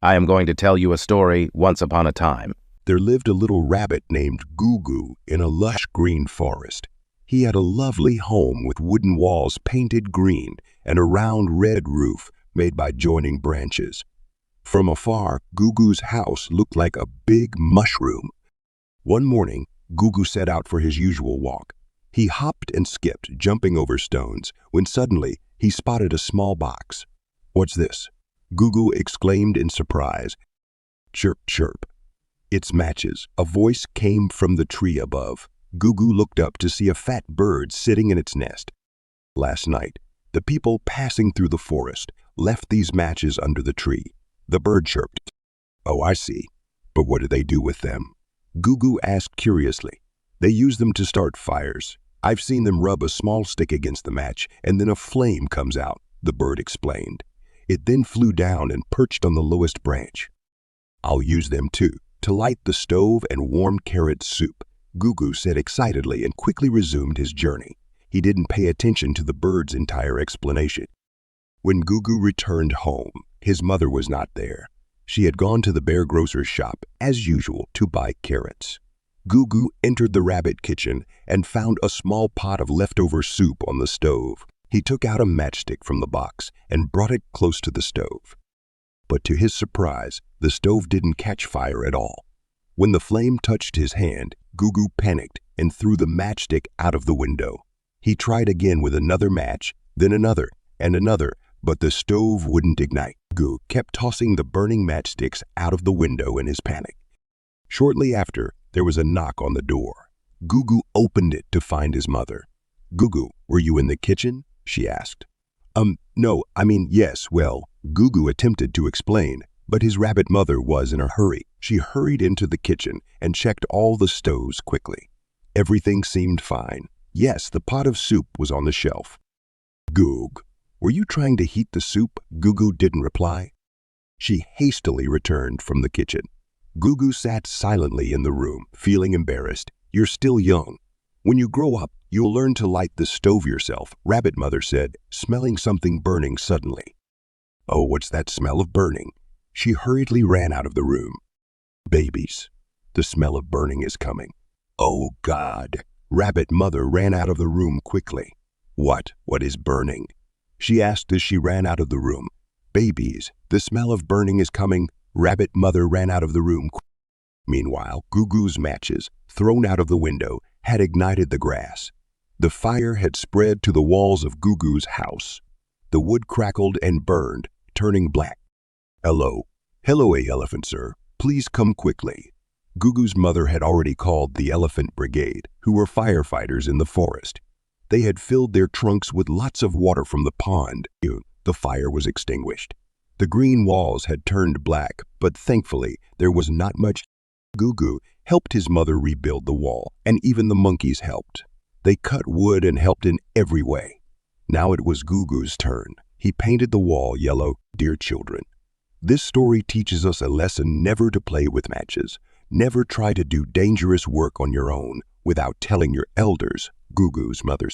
I am going to tell you a story once upon a time. There lived a little rabbit named Gugu in a lush green forest. He had a lovely home with wooden walls painted green and a round red roof made by joining branches. From afar, Gugu's house looked like a big mushroom. One morning, Gugu set out for his usual walk. He hopped and skipped, jumping over stones, when suddenly he spotted a small box. "What's this?" Gugu exclaimed in surprise. "Chirp, chirp. It's matches." A voice came from the tree above. Gugu looked up to see a fat bird sitting in its nest. Last night, the people passing through the forest left these matches under the tree. The bird chirped. "Oh, I see. But what do they do with them?" Gugu asked curiously. "They use them to start fires. I've seen them rub a small stick against the match and then a flame comes out," the bird explained. It then flew down and perched on the lowest branch. "I'll use them too, to light the stove and warm carrot soup," Gugu said excitedly and quickly resumed his journey. He didn't pay attention to the bird's entire explanation. When Gugu returned home, his mother was not there. She had gone to the bear grocer's shop, as usual, to buy carrots. Gugu entered the rabbit kitchen and found a small pot of leftover soup on the stove. He took out a matchstick from the box and brought it close to the stove. But to his surprise, the stove didn't catch fire at all. When the flame touched his hand, Gugu panicked and threw the matchstick out of the window. He tried again with another match, then another and another, but the stove wouldn't ignite. Gugu kept tossing the burning matchsticks out of the window in his panic. Shortly after, there was a knock on the door. Gugu opened it to find his mother. "Gugu, were you in the kitchen?" she asked. No, yes, well," Gugu attempted to explain, but his rabbit mother was in a hurry. She hurried into the kitchen and checked all the stoves quickly. Everything seemed fine. Yes, the pot of soup was on the shelf. "Gugu, were you trying to heat the soup?" Gugu didn't reply. She hastily returned from the kitchen. Gugu sat silently in the room, feeling embarrassed. "You're still young. When you grow up, you'll learn to light the stove yourself," Rabbit Mother said, smelling something burning suddenly. "Oh, what's that smell of burning?" She hurriedly ran out of the room. "Babies, the smell of burning is coming." "Oh, God!" Rabbit Mother ran out of the room quickly. What is burning?" she asked as she ran out of the room. "Babies, the smell of burning is coming." Rabbit Mother ran out of the room. Meanwhile, Gugu's matches, thrown out of the window, had ignited the grass. The fire had spread to the walls of Gugu's house. The wood crackled and burned, turning black. Hello, elephant sir. Please come quickly." Gugu's mother had already called the elephant brigade, who were firefighters in the forest. They had filled their trunks with lots of water from the pond. The fire was extinguished. The green walls had turned black, but thankfully there was not much. Gugu helped his mother rebuild the wall, and even the monkeys helped. They cut wood and helped in every way. Now it was Gugu's turn. He painted the wall yellow. Dear children, this story teaches us a lesson: never to play with matches. Never try to do dangerous work on your own without telling your elders. Gugu's mother.